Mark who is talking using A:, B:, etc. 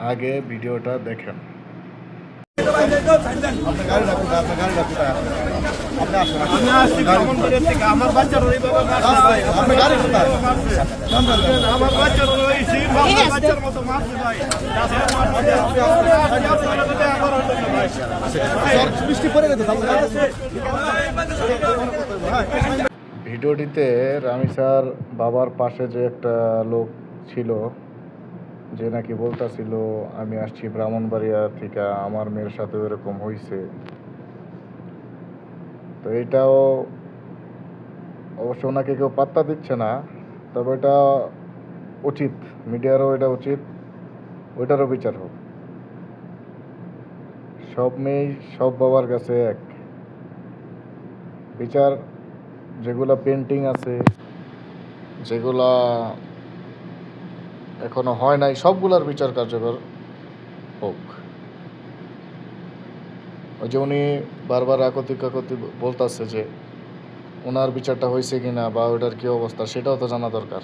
A: আগে ভিডিওটা দেখেন। ভিডিওটিতে রামিসার বাবার পাশে যে একটা লোক ছিল, যে নাকি বলতাছিল আমি আসছি ব্রাহ্মণবাড়িয়া থেকে, আমার মেয়ের সাথে এরকম হয়েছে। তো এটাও অবশ্য ওনাকে কেউ পাত্তা দিচ্ছে না, তবে এটা উচিত, মিডিয়ারও এটা উচিত, ওইটারও বিচার হোক। সব মেয়ে সব বাবার কাছে এক বিচার। যেগুলা পেন্টিং আছে, যেগুলা এখনো হয় নাই, সবগুলার বিচার কার্যকর হোক। ওই যে উনি বারবার কাকতি বলতেছে যে ওনার বিচারটা হয়েছে কিনা বা ওটার কি অবস্থা, সেটাও তো জানা দরকার।